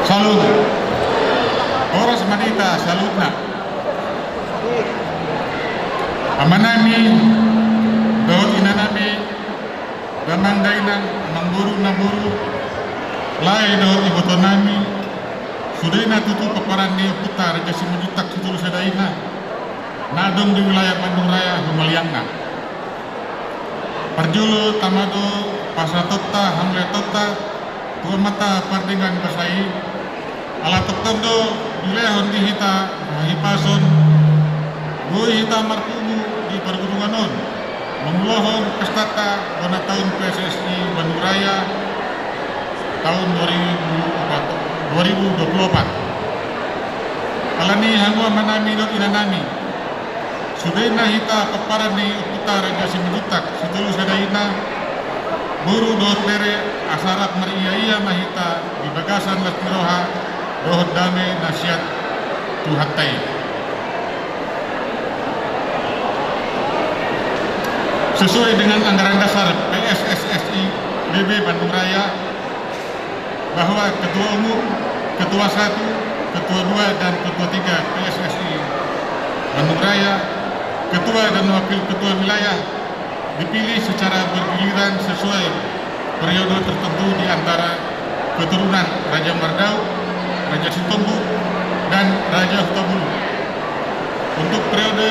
Salut. Oras manita, salut na. Amanami, daud inanami, gamangday nang mangburu na buru, lai daud ibotonami, sudah na tutu paparan ni putar kasi majutak situl sadaina, nadong di wilayah Bandung Raya Humaliangna. Parjulu tamado pasatota hamletota, tua mata pardingan kasai, ala toktondo wilayah di hita hipason, goi hita markumu di pergunungan memulohon pestata pada tahun PSSI Bandung Raya tahun 2024. Alani hangua manami dot inanami. Sudena hita paparan ni utara jasi mejutak situlu sadaina buru dot bere asarat maria mahita di bagasan lastiroha dohot dame nasihat tuhatai. Sesuai dengan anggaran dasar PSSSI BB Bandung Raya bahwa Ketua Umum, Ketua 1, Ketua 2, dan Ketua 3 PSSI Bandung Raya, Ketua dan Wakil Ketua Wilayah dipilih secara bergiliran sesuai periode tertentu di antara keturunan Raja Mardau, Raja Sitombu, dan Raja Hutabulu. Untuk periode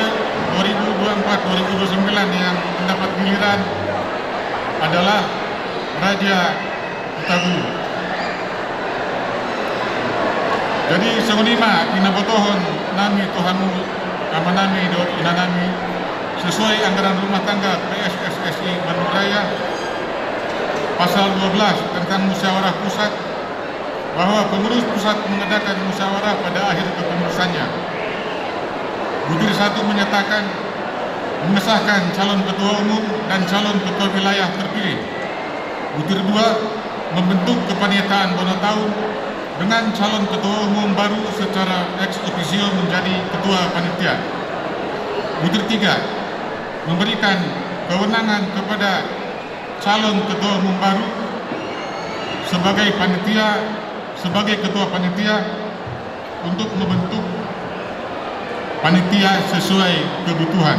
2024-2029 yang mendapat giliran adalah Raja Hutabulu. Jadi semenima inabotohon nami Tuhanmu amanami dot inanami sesuai anggaran rumah tangga PSSSI Bandung Raya pasal 12 tentang musyawarah pusat bahwa pengurus pusat mengadakan musyawarah pada akhir kepengurusannya. Butir 1 menyatakan mengesahkan calon ketua umum dan calon ketua wilayah terpilih. Butir 2 membentuk kepanitaan bona tahun dengan calon ketua umum baru secara ex officio menjadi ketua panitia. Butir 3 memberikan kewenangan kepada calon ketua umum baru sebagai ketua panitia untuk membentuk panitia sesuai kebutuhan.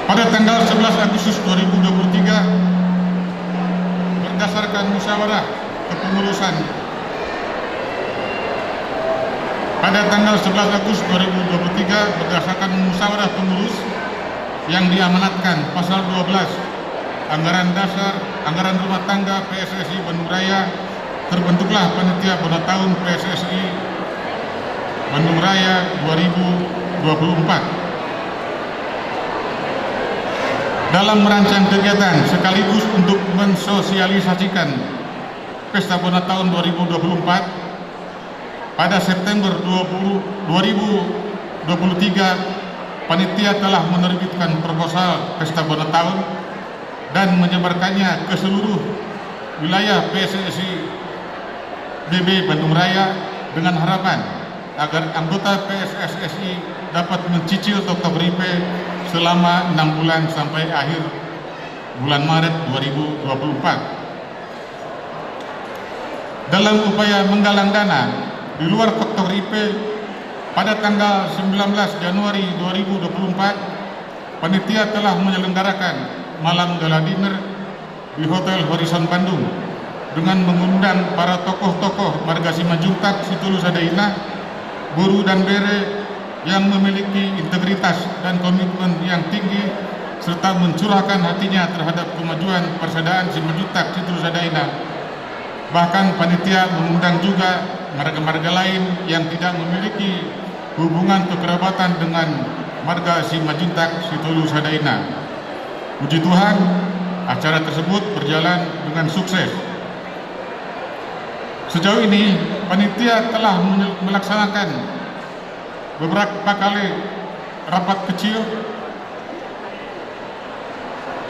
Pada tanggal 11 Agustus 2023 berdasarkan musyawarah kepengurusan pada tanggal 11 Agustus 2023 berdasarkan musyawarah pengurus yang diamanatkan pasal 12 anggaran dasar anggaran rumah tangga PSSI Bandung Raya, terbentuklah panitia pada tahun PSSI Bandung Raya 2024. Dalam merancang kegiatan sekaligus untuk mensosialisasikan Pesta Bona Tahun 2024, pada September 2023 panitia telah menerbitkan proposal Pesta Bona Tahun dan menyebarkannya ke seluruh wilayah PSSI BB Bandung Raya dengan harapan agar anggota PSSSI dapat mencicil Dr. Ripe selama 6 bulan sampai akhir bulan Maret 2024. Dalam upaya menggalang dana di luar Dr. Ripe, pada tanggal 19 Januari 2024 panitia telah menyelenggarakan malam gala dinner di Hotel Horizon Bandung dengan mengundang para tokoh-tokoh marga Simanjuntak, Situlu Sadaina, Buru dan Bere yang memiliki integritas dan komitmen yang tinggi serta mencurahkan hatinya terhadap kemajuan persaudaraan Simanjuntak Situlu Sadaina. Bahkan panitia mengundang juga marga-marga lain yang tidak memiliki hubungan kekerabatan dengan marga Simanjuntak Situlu Sadaina. Puji Tuhan, acara tersebut berjalan dengan sukses. Sejauh ini panitia telah melaksanakan beberapa kali rapat kecil,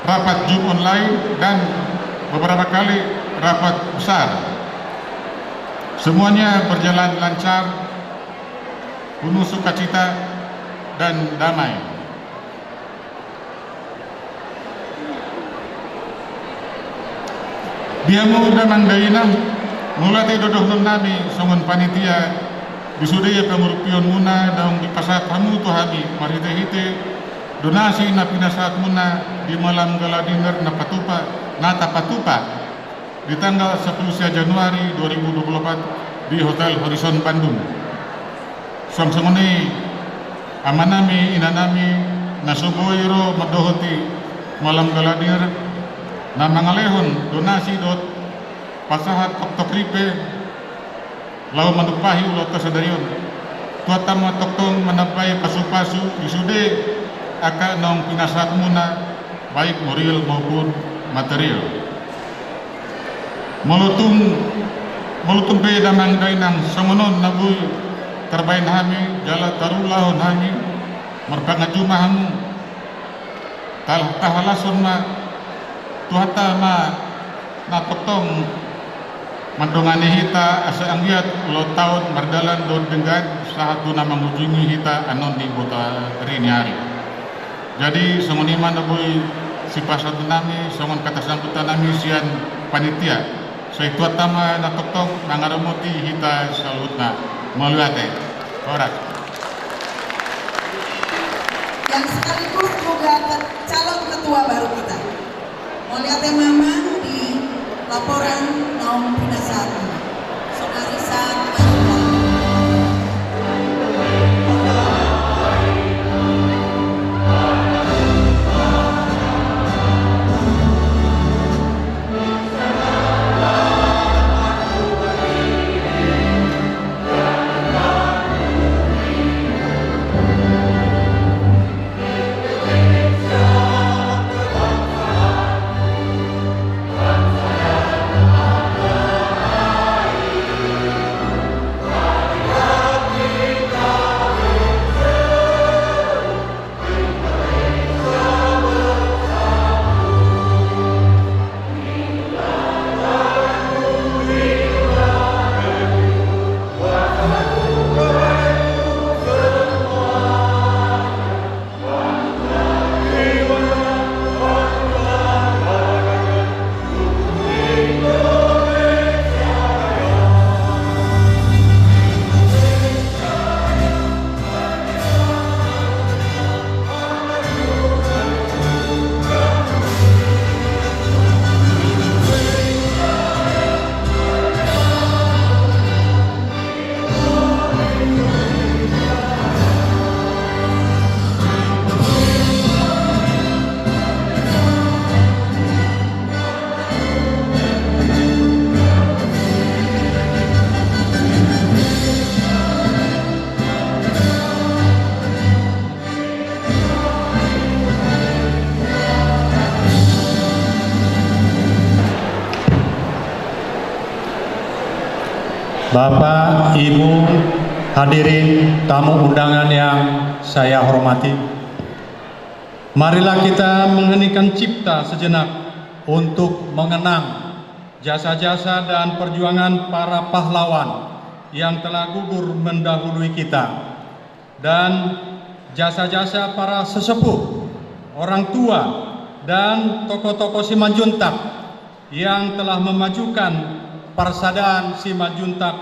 rapat Zoom online, dan beberapa kali rapat besar. Semuanya berjalan lancar, penuh sukacita dan damai. Dia mau damang dainam mula te dodoh nun nami songon panitia disudaya pamurpion muna daung di pasat hamu tu habi marite hite donasi na pinasat muna di malam gala dinner na patupa di tanggal 10 Januari 2024 di Hotel Horizon Bandung. Song-songone amanami inanami nasuboiro madohoti malam gala dinner na mangalehon donasi dot pasahat toktokripe lau manupahi ulo kasadarion tuatama toktong manapai pasu-pasu isude aka nong pinasat muna baik moral maupun material molutung pe damang dainang songonon nabui terbain hami jala tarulahon hami merpangajuma hamu tahalason ma tuata ma na toktong mandongani hita asa anggiat lo tahun berdalan don dengan satu nama mengunjungi hita anon di kota Riniari. Jadi songon iman aboy si pasat nami songon kata sambutan nami sian panitia. So itu tama na toktong nangaramoti hita salutna meluate. Orat. Yang sekaligus juga calon ketua baru kita. Melihat Mamang di laporan Naum Pinasat Sonarisan Bapak, Ibu, hadirin tamu undangan yang saya hormati. Marilah kita mengheningkan cipta sejenak untuk mengenang jasa-jasa dan perjuangan para pahlawan yang telah gugur mendahului kita dan jasa-jasa para sesepuh, orang tua, dan tokoh-tokoh Simanjuntak yang telah memajukan Parsadaan Simanjuntak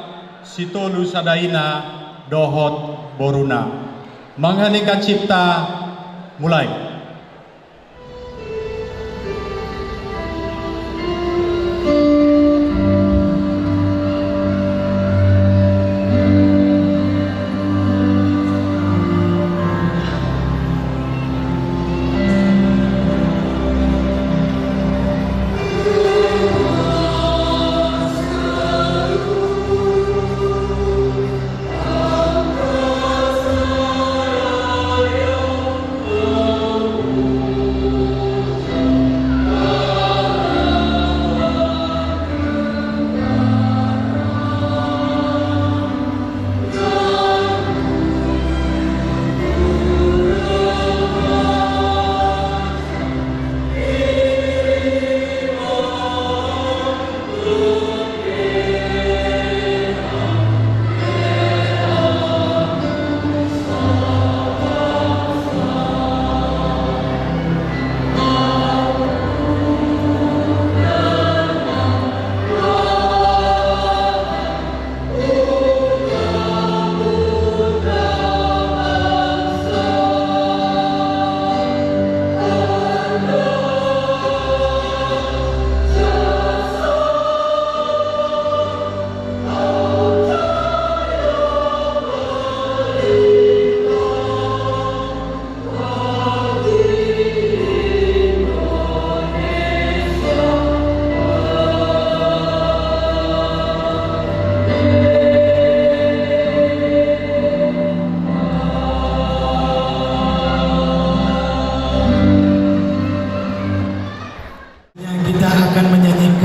Sitolu Sadaina Dohot Boruna. Mengheningkan cipta, mulai.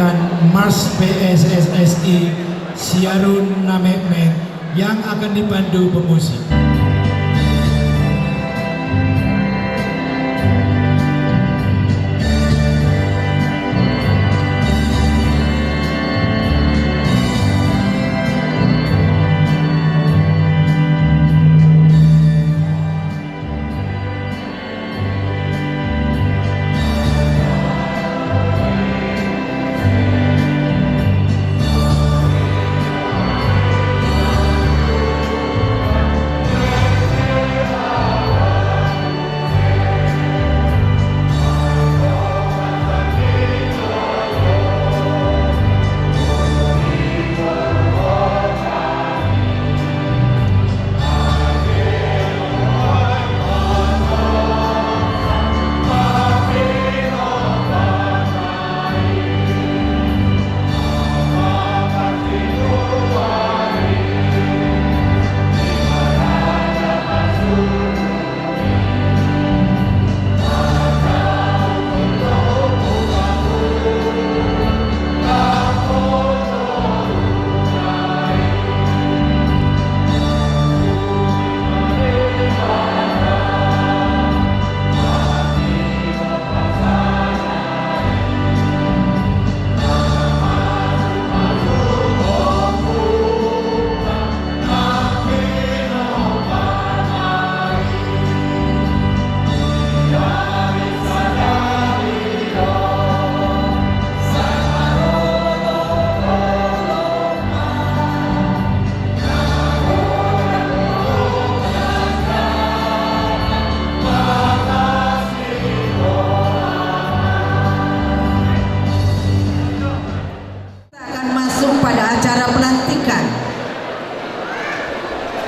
membawakan Mars PSSSI Siarun Namekmen yang akan dipandu pemusik.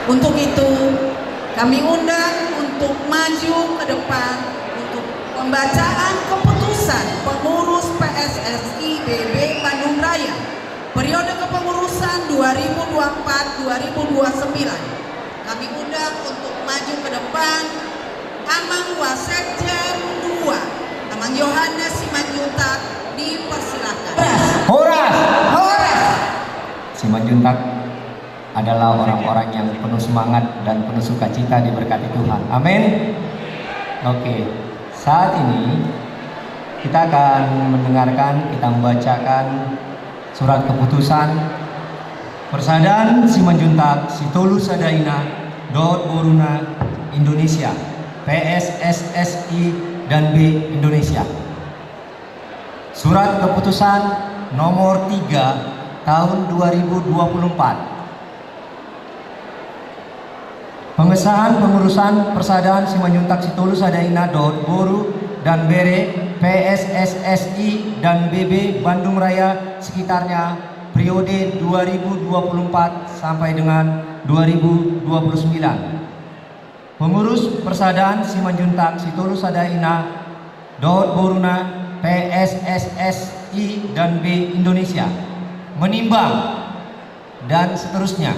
Untuk itu, kami undang untuk maju ke depan untuk pembacaan keputusan pengurus PSSI BB Bandung Raya periode kepengurusan 2024-2029. Kami undang untuk maju ke depan Amang Wasekjen 2, Amang Yohanes Simanjuntak, dipersilahkan. Horas! Horas! Simanjuntak adalah orang-orang yang penuh semangat dan penuh sukacita diberkati Tuhan. Amin. Oke, saat ini kita akan mendengarkan, kita membacakan surat keputusan Persadahan Simanjuntak Sitolu Sadaina Dot Boruna Indonesia PSSSI dan B Indonesia. Surat keputusan nomor 3 tahun 2024. Pengesahan pengurusan Persadahan Simanjuntak Sitolu Sadaina Dot Boru dan Bere PSSSI dan BB Bandung Raya sekitarnya periode 2024 sampai dengan 2029. Pengurus Persadahan Simanjuntak Sitolu Sadaina Dot Boruna PSSSI dan B Indonesia menimbang dan seterusnya,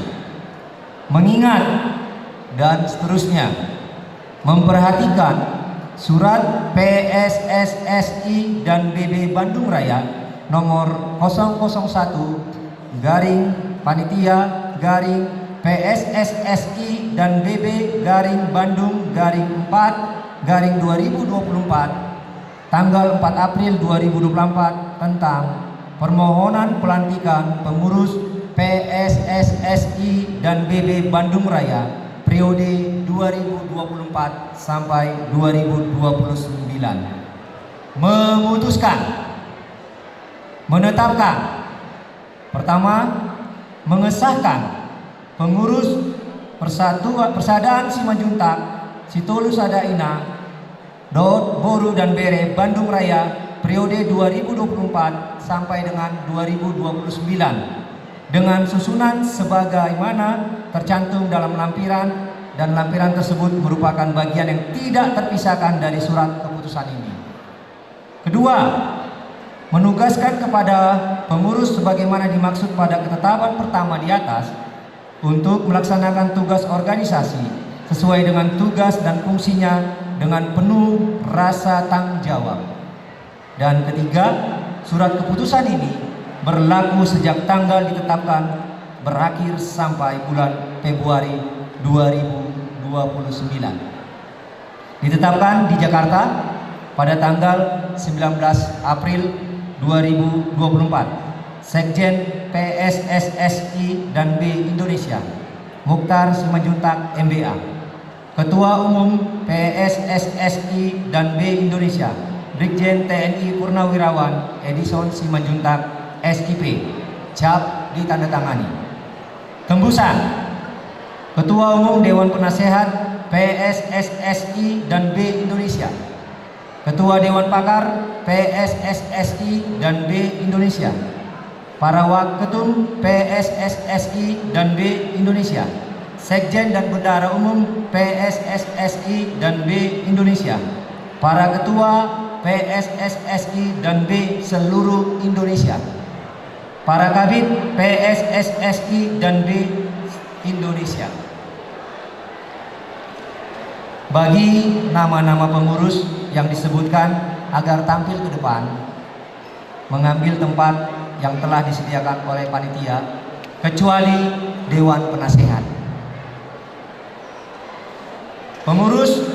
mengingat dan seterusnya, memperhatikan surat PSSSI dan BB Bandung Raya nomor 001 garing panitia garing PSSSI dan BB garing Bandung garing 4 garing 2024 tanggal 4 April 2024 tentang permohonan pelantikan pengurus PSSSI dan BB Bandung Raya periode 2024 sampai 2029. Memutuskan, menetapkan, pertama, mengesahkan pengurus Persadahan Simanjuntak Sitolu Sadaina Dot Boru dan Bere Bandung Raya periode 2024 sampai dengan 2029 dengan susunan sebagaimana tercantum dalam lampiran, dan lampiran tersebut merupakan bagian yang tidak terpisahkan dari surat keputusan ini. Kedua, menugaskan kepada pengurus sebagaimana dimaksud pada ketetapan pertama di atas untuk melaksanakan tugas organisasi sesuai dengan tugas dan fungsinya dengan penuh rasa tanggung jawab. Dan ketiga, surat keputusan ini berlaku sejak tanggal ditetapkan berakhir sampai bulan Februari 2029. Ditetapkan di Jakarta pada tanggal 19 April 2024. Sekjen PSSSI dan B Indonesia Mukhtar Simanjuntak MBA. Ketua Umum PSSSI dan B Indonesia Brigjen TNI Purnawirawan Edison Simanjuntak SIP. Cap ditandatangani. Tembusan Ketua Umum Dewan Penasehat PSSSI dan B Indonesia, Ketua Dewan Pakar PSSSI dan B Indonesia, para Waketum PSSSI dan B Indonesia, Sekjen dan Bendahara Umum PSSSI dan B Indonesia, para Ketua PSSSI dan B seluruh Indonesia, para Kabid PSSSI dan B Indonesia. Bagi nama-nama pengurus yang disebutkan agar tampil ke depan, mengambil tempat yang telah disediakan oleh panitia, kecuali Dewan Penasehat. Pengurus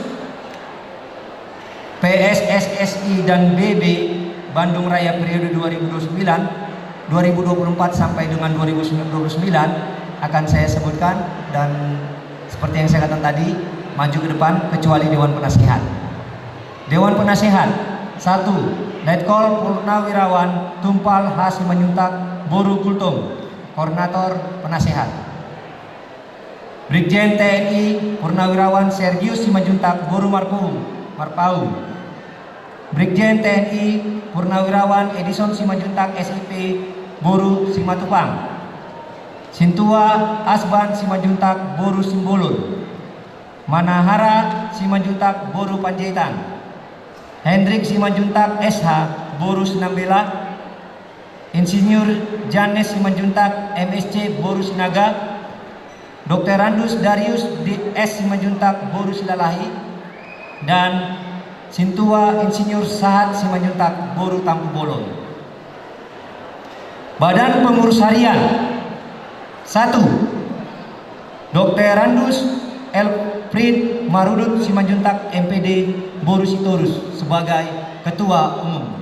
PSSSI dan BB Bandung Raya periode 2024 sampai dengan 2029 akan saya sebutkan, dan seperti yang saya katakan tadi, maju ke depan kecuali Dewan Penasehat. Dewan Penasehat 1. Letkol Purnawirawan Tumpal H. Simanjuntak Boru Kultum, Koordinator Penasehat. Brigjen TNI Purnawirawan Sergius Simanjuntak Boru Marpaung. Brigjen TNI Purnawirawan Edison Simanjuntak SIP Boru Simatupang. Sintua Asban Simanjuntak Boru Simbolon. Manahara Simanjuntak Boru Panjaitan. Hendrik Simanjuntak SH Boru Sinambela. Insinyur Janes Simanjuntak MSC Boru Sinaga. Dr. Randus Darius DS Simanjuntak Boru Silalahi. Dan Sintua Insinyur Sahat Simanjuntak Boru Tampu Bolon. Badan Pengurus Harian 1. Dr. Randus Elfried Marudut Simanjuntak MPD Boru Sitorus sebagai Ketua Umum.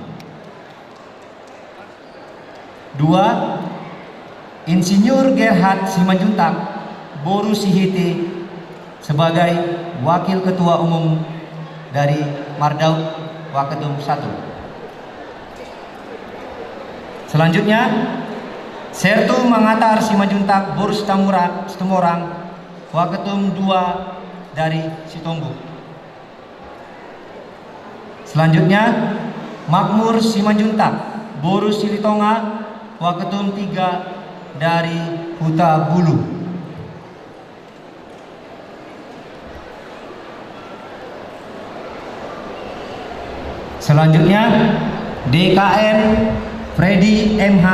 2. Insinyur Gerhard Simanjuntak Boru Sihite sebagai Wakil Ketua Umum dari Mardaud Waketum 1. Selanjutnya, Sertu Mangatar Simanjuntak Boru Situmorang Waketum 2 dari Sitombu. Selanjutnya, Makmur Simanjuntak Boru Silitonga Waketum 3 dari Huta Bulu. Selanjutnya, DKN Freddy MH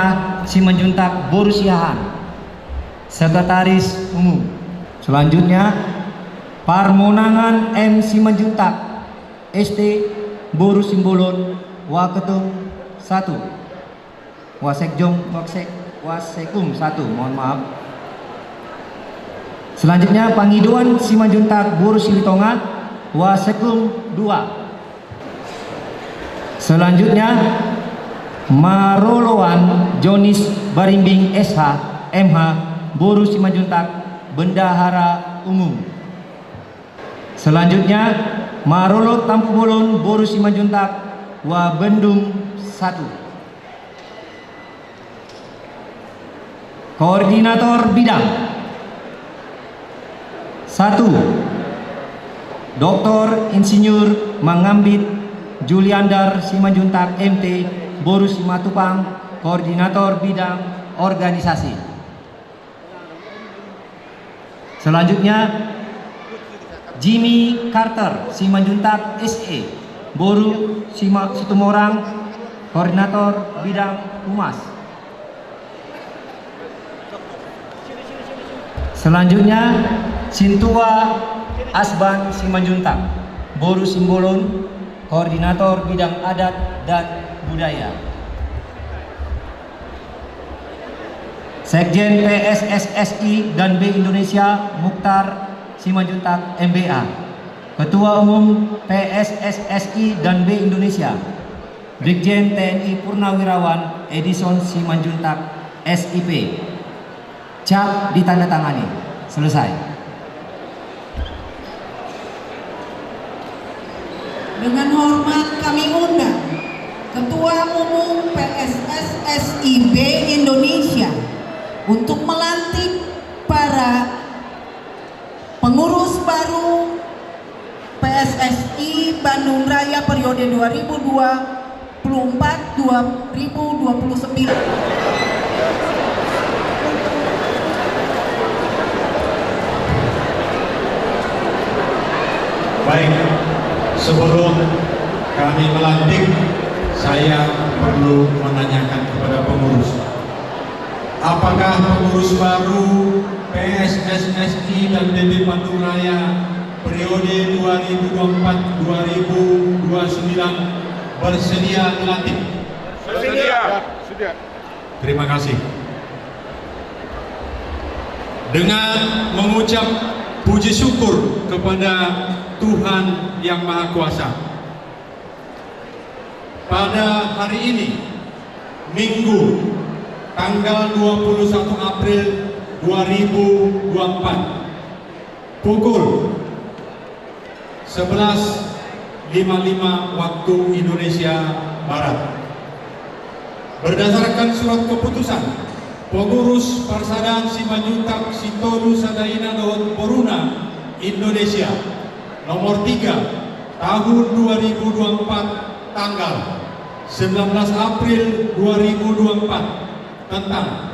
Simanjuntak Boru Siahan, Sekretaris Umum. Selanjutnya, Parmonangan M Simanjuntak ST Boru Simbolon Waketum 1. Wasekum 1, mohon maaf. Selanjutnya, Pangiduan Simanjuntak Boru Silitonga Wasekum 2. Selanjutnya, Marolowan Jonis Barimbing SH MH Boru Simanjuntak Bendahara Umum. Selanjutnya, Marolo Tampu Bolon Boru Simanjuntak Wabendung 1. Koordinator Bidang 1. Dr. Insinyur Mangambit Juliandar Simanjuntak MT Boru Simatupang, Koordinator Bidang Organisasi. Selanjutnya, Jimmy Carter Simanjuntak SE Boru Situmorang, Koordinator Bidang Humas. Selanjutnya, Sintua Asban Simanjuntak Boru Simbolon, Koordinator Bidang Adat dan Budaya. Sekjen PSSSI dan B Indonesia Mukhtar Simanjuntak MBA. Ketua Umum PSSSI dan B Indonesia Brigjen TNI Purnawirawan Edison Simanjuntak SIP. Cap ditandatangani. Selesai. Dengan hormat kami undang Ketua Umum PSSSI B Indonesia untuk melantik para pengurus baru PSSI Bandung Raya periode 2024-2029. Baik, sebelum kami melantik, saya perlu menanyakan kepada pengurus. Apakah pengurus baru PSSSI dan BB Bandung Raya periode 2024-2029 bersedia dilantik? Bersedia. Terima kasih. Dengan mengucap puji syukur kepada Tuhan Yang Maha Kuasa, pada hari ini, Minggu, tanggal 21 April 2024, pukul 11.55 waktu Indonesia Barat. Berdasarkan surat keputusan Pengurus Persaudaraan Simanjuntak Sitolu Sadaina Dohot Boruna Indonesia nomor 3 tahun 2024 tanggal 19 April 2024 tentang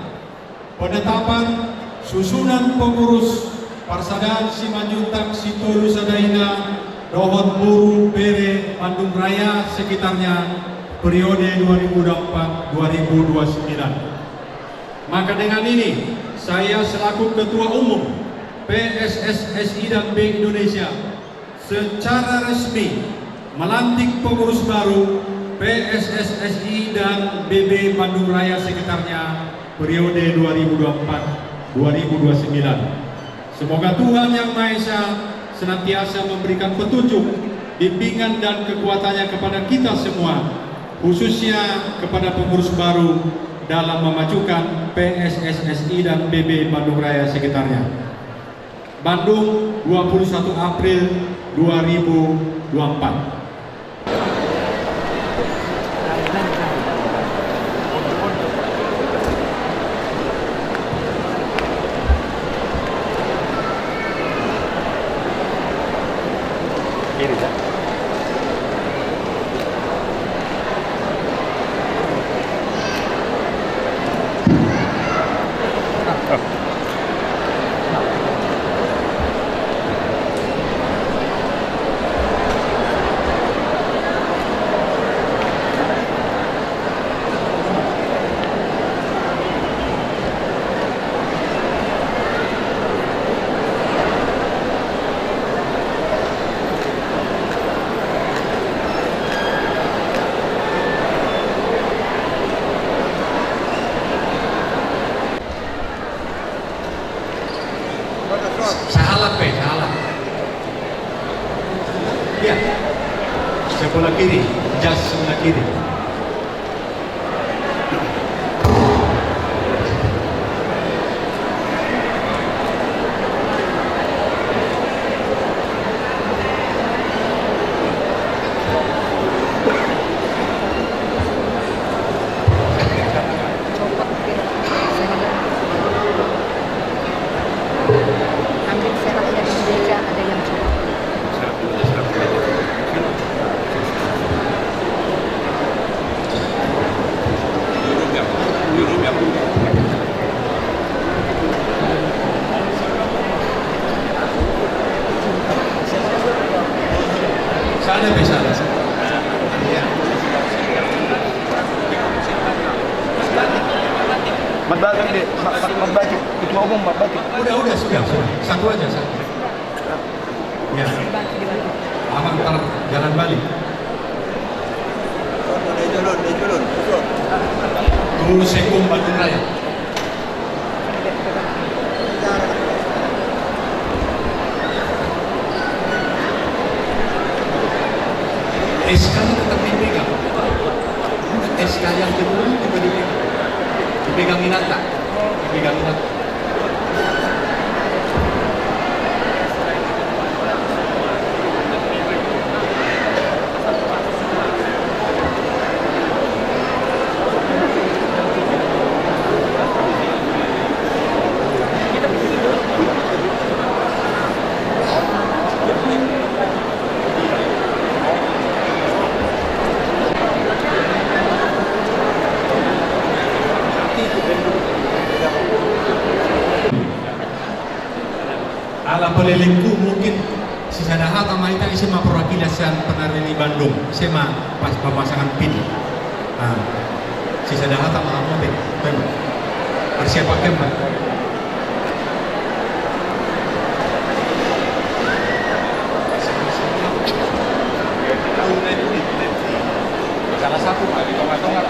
penetapan susunan pengurus Persaudaraan Simanjuntak Sitolu Sadaina Dohot Buru Bere Bandung Raya sekitarnya periode 2024-2029. Maka dengan ini saya selaku Ketua Umum PSSSI dan B Indonesia secara resmi melantik pengurus baru PSSSI dan BB Bandung Raya sekitarnya periode 2024-2029. Semoga Tuhan Yang Maha Esa senantiasa memberikan petunjuk, bimbingan dan kekuatannya kepada kita semua, khususnya kepada pengurus baru dalam memajukan PSSSI dan BB Bandung Raya sekitarnya. Bandung, 21 April 2024. Sahalat, sahalat. Ya, sebelah kiri, jas sebelah kiri. Ambil serap dari gereja, ada yang coba. Sana bisa. Mat Batik deh, Mat Batik, ketua umum Mat Batik. Udah, sudah. Satu aja, satu. Ya. Aman ntar jalan balik. Dia culun. Tunggu Sekum Bandung Raya. SK-nya tetap dipegang. SK yang kedua juga dipegang. Dipegang Inata. Dipegang Inata. Ala pelilingku mungkin si sadaha tama ita SMA perwakilan penari Bandung SMA pas pemasangan pin. Nah, si sadaha tama apa be? Harus siapa kemah? Salah satu di tengah-tengah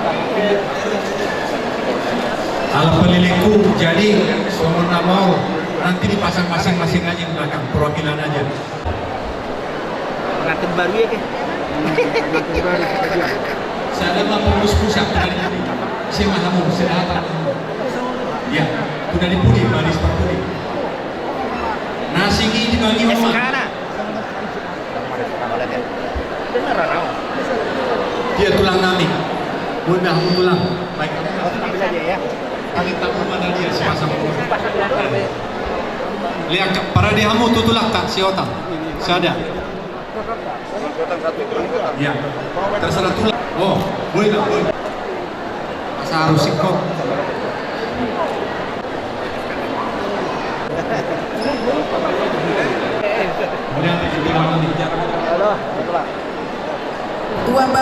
ala pelilingku jadi semua mau nanti dipasang masing-masing aja di belakang perwakilan aja. Pengantin baru ya ke? Pengantin baru. Saya ada pengurus pusat dari tadi. Saya mahamu, saya datang. Ya, sudah dipuli, baris perpuli. Nasi ini dibagi orang. Sekarang. Benar rau. Dia tulang nami. Mudah tulang. Baik. Ambil aja ya. Kami tahu mana dia sepasang. Lihat para dihamu tutulak tak si otak. Sada. Ya. Terserah tulang. Oh, boleh tak? Boleh. Masa harus sikok. Boleh ambil juga mana nih? Tua